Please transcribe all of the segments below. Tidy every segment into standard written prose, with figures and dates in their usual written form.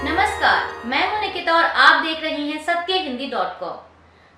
नमस्कार, मैं हूं निकिता और आप देख रहे हैं सत्यहिंदी.com।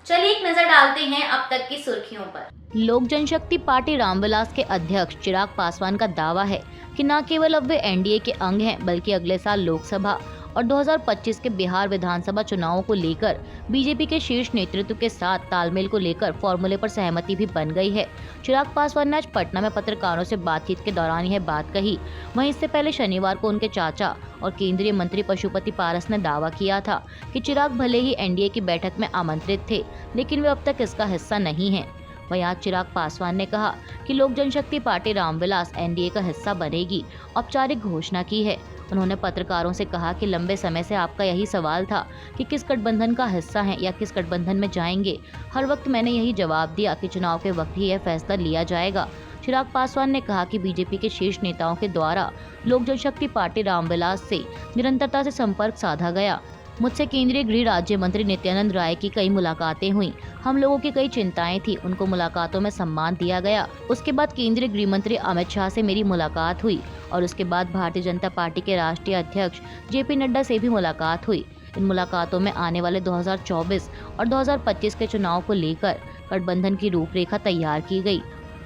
चलिए एक नजर डालते हैं अब तक की सुर्खियों पर। लोक जनशक्ति पार्टी रामविलास के अध्यक्ष चिराग पासवान का दावा है कि न केवल अब वे एनडीए के अंग हैं, बल्कि अगले साल लोकसभा और 2025 के बिहार विधानसभा चुनावों को लेकर बीजेपी के शीर्ष नेतृत्व के साथ तालमेल को लेकर फॉर्मूले पर सहमति भी बन गई है। चिराग पासवान ने आज पटना में पत्रकारों से बातचीत के दौरान यह बात कही। वहीं इससे पहले शनिवार को उनके चाचा और केंद्रीय मंत्री पशुपति पारस ने दावा किया था कि चिराग भले ही एनडीए की बैठक में आमंत्रित थे, लेकिन वे अब तक इसका हिस्सा नहीं हैं। वहीं आज चिराग पासवान ने कहा कि लोक जनशक्ति पार्टी रामविलास एनडीए का हिस्सा बनेगी, औपचारिक घोषणा की है। उन्होंने पत्रकारों से कहा कि लंबे समय से आपका यही सवाल था कि किस गठबंधन का हिस्सा हैं या किस गठबंधन में जाएंगे। हर वक्त मैंने यही जवाब दिया कि चुनाव के वक्त ही यह फैसला लिया जाएगा। चिराग पासवान ने कहा कि बीजेपी के शीर्ष नेताओं के द्वारा लोक जनशक्ति पार्टी रामविलास से निरंतरता से संपर्क साधा गया। मुझसे केंद्रीय गृह राज्य मंत्री नित्यानंद राय की कई मुलाकातें हुई। हम लोगों की कई चिंताएं थी, उनको मुलाकातों में सम्मान दिया गया। उसके बाद केंद्रीय गृह मंत्री अमित शाह से मेरी मुलाकात हुई और उसके बाद भारतीय जनता पार्टी के राष्ट्रीय अध्यक्ष जेपी नड्डा से भी मुलाकात हुई। इन मुलाकातों में आने वाले 2024 और 2025 के चुनाव को लेकर गठबंधन की रूपरेखा तैयार की गई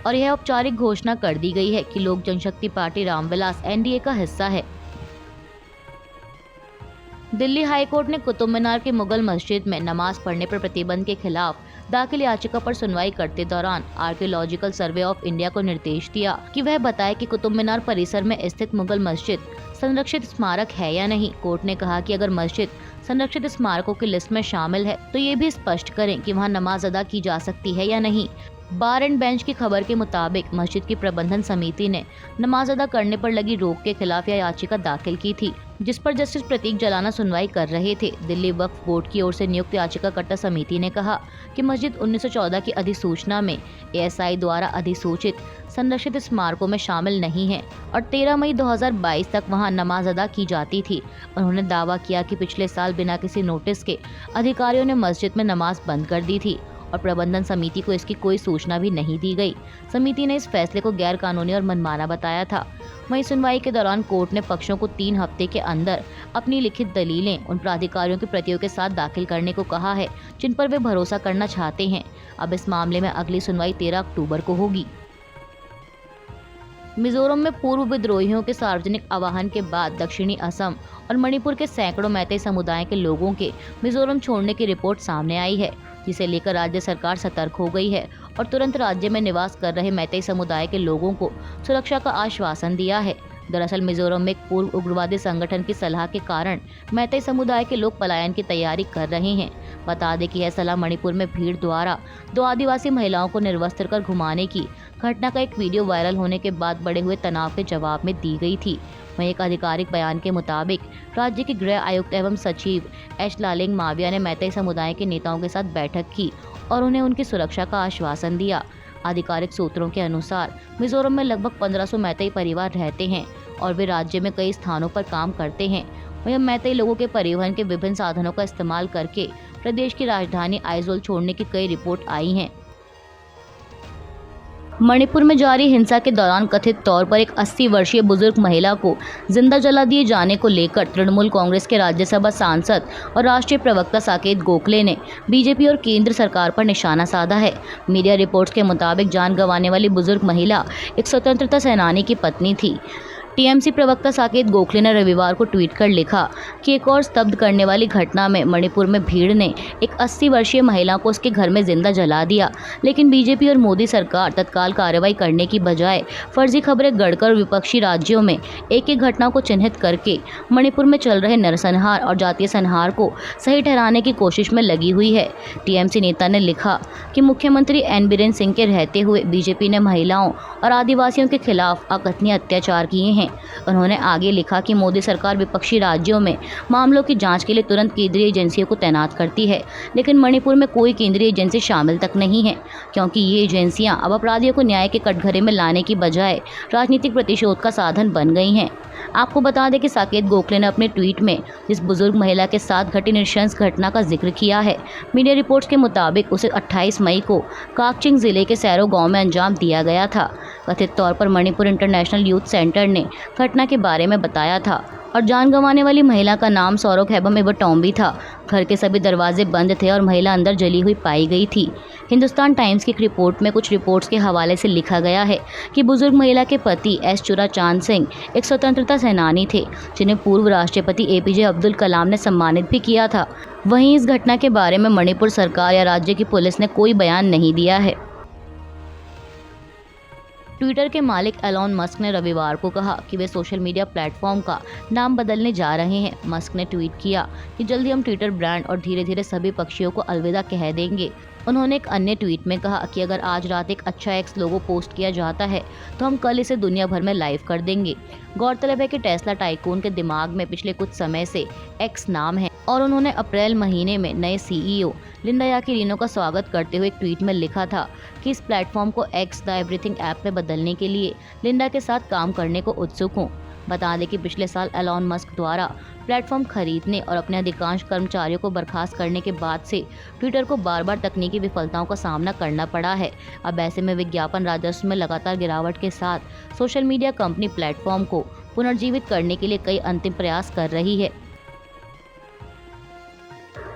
और यह औपचारिक घोषणा कर दी गई है कि लोक जनशक्ति पार्टी रामविलास एनडीए का हिस्सा है। दिल्ली हाईकोर्ट ने कुतुब मीनार की मुगल मस्जिद में नमाज पढ़ने पर प्रतिबंध के खिलाफ दाखिल याचिका पर सुनवाई करते दौरान आर्कियोलॉजिकल सर्वे ऑफ इंडिया को निर्देश दिया कि वह बताए कि कुतुब मीनार परिसर में स्थित मुगल मस्जिद संरक्षित स्मारक है या नहीं। कोर्ट ने कहा कि अगर मस्जिद संरक्षित स्मारकों की लिस्ट में शामिल है तो ये भी स्पष्ट करें कि वहाँ नमाज अदा की जा सकती है या नहीं। बार एंड बेंच की खबर के मुताबिक मस्जिद की प्रबंधन समिति ने नमाज अदा करने पर लगी रोक के खिलाफ यह याचिका दाखिल की थी, जिस पर जस्टिस प्रतीक जलाना सुनवाई कर रहे थे। दिल्ली वक्फ बोर्ड की ओर से नियुक्त याचिकाकर्ता समिति ने कहा कि मस्जिद 1914 की अधिसूचना में एएसआई द्वारा अधिसूचित संरक्षित स्मारकों में शामिल नहीं है और 13 मई 2022 तक वहां नमाज अदा की जाती थी। उन्होंने दावा किया कि पिछले साल बिना किसी नोटिस के अधिकारियों ने मस्जिद में नमाज बंद कर दी थी और प्रबंधन समिति को इसकी कोई सूचना भी नहीं दी गई। समिति ने इस फैसले को गैर कानूनी और मनमाना बताया था। वहीं सुनवाई के दौरान कोर्ट ने पक्षों को 3 हफ्ते के अंदर अपनी लिखित दलीलें उन प्राधिकारियों की प्रतियों के साथ दाखिल करने को कहा है जिन पर वे भरोसा करना चाहते हैं। अब इस मामले में अगली सुनवाई 13 अक्टूबर को होगी। मिजोरम में पूर्व विद्रोहियों के सार्वजनिक आह्वान के बाद दक्षिणी असम और मणिपुर के सैकड़ों मैतेई समुदाय के लोगों के मिजोरम छोड़ने की रिपोर्ट सामने आई है, जिसे लेकर राज्य सरकार सतर्क हो गई है और तुरंत राज्य में निवास कर रहे मैतेई समुदाय के लोगों को सुरक्षा का आश्वासन दिया है। दरअसल मिजोरम में एक पूर्व उग्रवादी संगठन की सलाह के कारण मैतेई समुदाय के लोग पलायन की तैयारी कर रहे हैं। बता दें कि यह सलाह मणिपुर में भीड़ द्वारा 2 आदिवासी महिलाओं को निर्वस्त्र कर घुमाने की घटना का एक वीडियो वायरल होने के बाद बढ़े हुए तनाव के जवाब में दी गई थी। वहीं एक आधिकारिक बयान के मुताबिक राज्य के गृह आयुक्त एवं सचिव एच लालिंग माविया ने मैतेई समुदाय के नेताओं के साथ बैठक की और उन्हें उनकी सुरक्षा का आश्वासन दिया। आधिकारिक सूत्रों के अनुसार मिजोरम में लगभग 1500 मैतेई परिवार रहते हैं और वे राज्य में कई स्थानों पर काम करते हैं। वहीं मैतेई लोगों के परिवहन के विभिन्न साधनों का इस्तेमाल करके प्रदेश की राजधानी आइजोल छोड़ने की कई रिपोर्ट आई हैं। मणिपुर में जारी हिंसा के दौरान कथित तौर पर एक 80 वर्षीय बुजुर्ग महिला को जिंदा जला दिए जाने को लेकर तृणमूल कांग्रेस के राज्यसभा सांसद और राष्ट्रीय प्रवक्ता साकेत गोखले ने बीजेपी और केंद्र सरकार पर निशाना साधा है। मीडिया रिपोर्ट्स के मुताबिक जान गंवाने वाली बुजुर्ग महिला एक स्वतंत्रता सेनानी की पत्नी थी। टीएमसी प्रवक्ता साकेत गोखले ने रविवार को ट्वीट कर लिखा कि एक और स्तब्ध करने वाली घटना में मणिपुर में भीड़ ने एक 80 वर्षीय महिला को उसके घर में जिंदा जला दिया, लेकिन बीजेपी और मोदी सरकार तत्काल कार्रवाई करने की बजाय फर्जी खबरें गढ़कर विपक्षी राज्यों में एक एक घटना को चिन्हित करके मणिपुर में चल रहे नरसंहार और जातीय संहार को सही ठहराने की कोशिश में लगी हुई है। टीएमसी नेता ने लिखा कि मुख्यमंत्री एन बीरेन सिंह के रहते हुए बीजेपी ने महिलाओं और आदिवासियों के खिलाफ अकथनीय अत्याचार किए हैं। उन्होंने आगे लिखा कि मोदी सरकार विपक्षी राज्यों में मामलों की जांच के लिए तुरंत केंद्रीय एजेंसियों को तैनात करती है, लेकिन मणिपुर में कोई केंद्रीय एजेंसी शामिल तक नहीं है, क्योंकि ये एजेंसियां अब अपराधियों को न्याय के कटघरे में लाने की बजाय राजनीतिक प्रतिशोध का साधन बन गई हैं। आपको बता दें कि साकेत गोखले ने अपने ट्वीट में जिस बुजुर्ग महिला के साथ घटी नृशंस घटना का जिक्र किया है, मीडिया रिपोर्ट्स के मुताबिक उसे 28 मई को काकचिंग जिले के सैरो गांव में अंजाम दिया गया था। कथित तौर पर मणिपुर इंटरनेशनल यूथ सेंटर ने घटना के बारे में बताया था और जान गंवाने वाली महिला का नाम सौरव खैबम एवटोम्बी था। घर के सभी दरवाजे बंद थे और महिला अंदर जली हुई पाई गई थी। हिंदुस्तान टाइम्स की एक रिपोर्ट में कुछ रिपोर्ट्स के हवाले से लिखा गया है कि बुजुर्ग महिला के पति एस चुराचांद सिंह एक स्वतंत्रता सेनानी थे, जिन्हें पूर्व राष्ट्रपति एपीजे अब्दुल कलाम ने सम्मानित भी किया था। वहीं इस घटना के बारे में मणिपुर सरकार या राज्य की पुलिस ने कोई बयान नहीं दिया है। ट्विटर के मालिक एलॉन मस्क ने रविवार को कहा कि वे सोशल मीडिया प्लेटफॉर्म का नाम बदलने जा रहे हैं। मस्क ने ट्वीट किया कि जल्दी हम ट्विटर ब्रांड और धीरे धीरे सभी पक्षियों को अलविदा कह देंगे। उन्होंने एक अन्य ट्वीट में कहा कि अगर आज रात एक अच्छा एक्स लोगो पोस्ट किया जाता है तो हम कल इसे दुनिया भर में लाइव कर देंगे। गौरतलब है कि टेस्ला टाइकून के दिमाग में पिछले कुछ समय से एक्स नाम है और उन्होंने अप्रैल महीने में नए सीईओ लिंडा याकिरिनो का स्वागत करते हुए एक ट्वीट में लिखा था कि इस प्लेटफॉर्म को एक्स द एवरीथिंग ऐप में बदलने के लिए लिंडा के साथ काम करने को उत्सुक हूँ। बता दें कि पिछले साल एलॉन मस्क द्वारा प्लेटफॉर्म खरीदने और अपने अधिकांश कर्मचारियों को बर्खास्त करने के बाद से ट्विटर को बार बार तकनीकी विफलताओं का सामना करना पड़ा है। अब ऐसे में विज्ञापन राजस्व में लगातार गिरावट के साथ सोशल मीडिया कंपनी प्लेटफॉर्म को पुनर्जीवित करने के लिए कई अंतिम प्रयास कर रही है।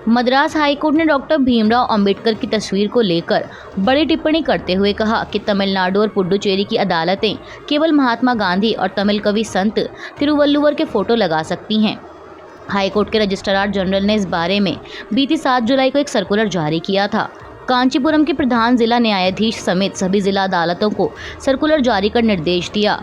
मद्रास हाईकोर्ट ने डॉक्टर भीमराव अंबेडकर की तस्वीर को लेकर बड़ी टिप्पणी करते हुए कहा कि तमिलनाडु और पुडुचेरी की अदालतें केवल महात्मा गांधी और तमिल कवि संत तिरुवल्लुवर के फोटो लगा सकती हैं। हाईकोर्ट के रजिस्ट्रार जनरल ने इस बारे में बीती 7 जुलाई को एक सर्कुलर जारी किया था। कांचीपुरम के प्रधान जिला न्यायाधीश समेत सभी जिला अदालतों को सर्कुलर जारी कर निर्देश दिया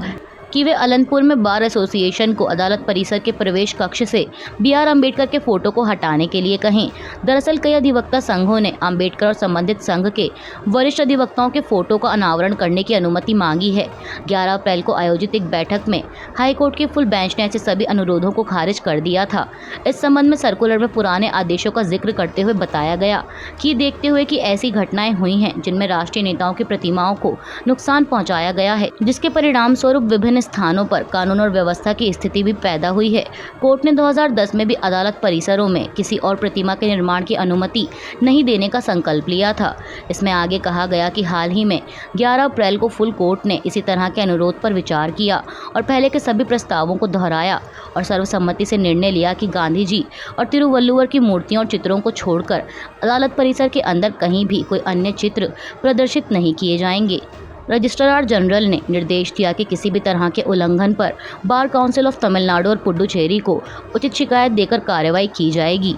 कि वे अलनपुर में बार एसोसिएशन को अदालत परिसर के प्रवेश कक्ष से BR अम्बेडकर के फोटो को हटाने के लिए कहें। दरअसल कई अधिवक्ता संघों ने अम्बेडकर और संबंधित संघ के वरिष्ठ अधिवक्ताओं के फोटो का अनावरण करने की अनुमति मांगी है। 11 अप्रैल को आयोजित एक बैठक में हाईकोर्ट के फुल बेंच ने ऐसे सभी अनुरोधों को खारिज कर दिया था। इस संबंध में सर्कुलर में पुराने आदेशों का जिक्र करते हुए बताया गया कि देखते हुए कि ऐसी घटनाएं हुई हैं जिनमें राष्ट्रीय नेताओं की प्रतिमाओं को नुकसान पहुंचाया गया है, जिसके परिणाम स्वरूप विभिन्न स्थानों पर कानून और व्यवस्था की स्थिति भी पैदा हुई है। कोर्ट ने 2010 में भी अदालत परिसरों में किसी और प्रतिमा के निर्माण की अनुमति नहीं देने का संकल्प लिया था। इसमें आगे कहा गया कि हाल ही में 11 अप्रैल को फुल कोर्ट ने इसी तरह के अनुरोध पर विचार किया और पहले के सभी प्रस्तावों को दोहराया और सर्वसम्मति से निर्णय लिया कि गांधी जी और तिरुवल्लुवर की मूर्तियों और चित्रों को छोड़कर अदालत परिसर के अंदर कहीं भी कोई अन्य चित्र प्रदर्शित नहीं किए जाएंगे। रजिस्ट्रार जनरल ने निर्देश दिया कि किसी भी तरह के उल्लंघन पर बार काउंसिल ऑफ तमिलनाडु और पुडुचेरी को उचित शिकायत देकर कार्रवाई की जाएगी।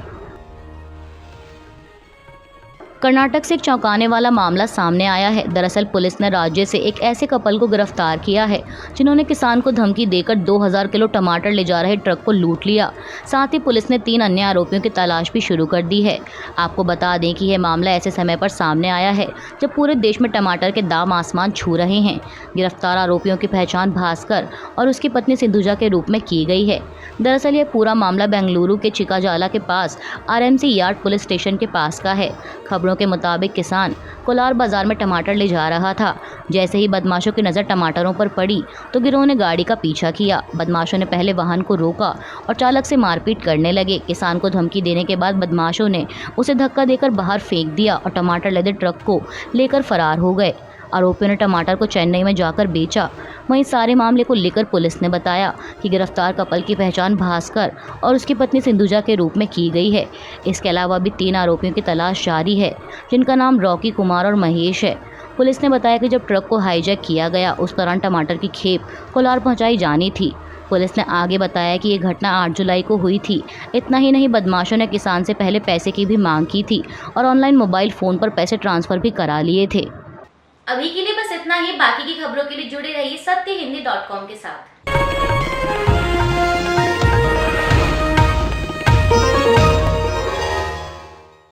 कर्नाटक से एक चौंकाने वाला मामला सामने आया है। दरअसल पुलिस ने राज्य से एक ऐसे कपल को गिरफ्तार किया है जिन्होंने किसान को धमकी देकर 2000 किलो टमाटर ले जा रहे ट्रक को लूट लिया। साथ ही पुलिस ने 3 अन्य आरोपियों की तलाश भी शुरू कर दी है। आपको बता दें कि यह मामला ऐसे समय पर सामने आया है जब पूरे देश में टमाटर के दाम आसमान छू रहे हैं। गिरफ्तार आरोपियों की पहचान भास्कर और उसकी पत्नी सिंधुजा के रूप में की गई है। दरअसल यह पूरा मामला बेंगलुरु के चिकाजाला के पास RMC यार्ड पुलिस स्टेशन के पास का है। खबरों के मुताबिक किसान कोलार बाजार में टमाटर ले जा रहा था। जैसे ही बदमाशों की नज़र टमाटरों पर पड़ी तो गिरोह ने गाड़ी का पीछा किया। बदमाशों ने पहले वाहन को रोका और चालक से मारपीट करने लगे। किसान को धमकी देने के बाद बदमाशों ने उसे धक्का देकर बाहर फेंक दिया और टमाटर लदे ट्रक को लेकर फरार हो गए। आरोपियों ने टमाटर को चेन्नई में जाकर बेचा। वहीं सारे मामले को लेकर पुलिस ने बताया कि गिरफ्तार कपल की पहचान भास्कर और उसकी पत्नी सिंधुजा के रूप में की गई है। इसके अलावा भी 3 आरोपियों की तलाश जारी है जिनका नाम रॉकी कुमार और महेश है। पुलिस ने बताया कि जब ट्रक को हाईजैक किया गया उस दौरान टमाटर की खेप कोलार पहुंचाई जानी थी। पुलिस ने आगे बताया कि ये घटना 8 जुलाई को हुई थी। इतना ही नहीं, बदमाशों ने किसान से पहले पैसे की भी मांग की थी और ऑनलाइन मोबाइल फ़ोन पर पैसे ट्रांसफ़र भी करा लिए थे। अभी के लिए बस इतना ही। बाकी की खबरों के लिए जुड़े रहिए सत्यहिंदी.com के साथ।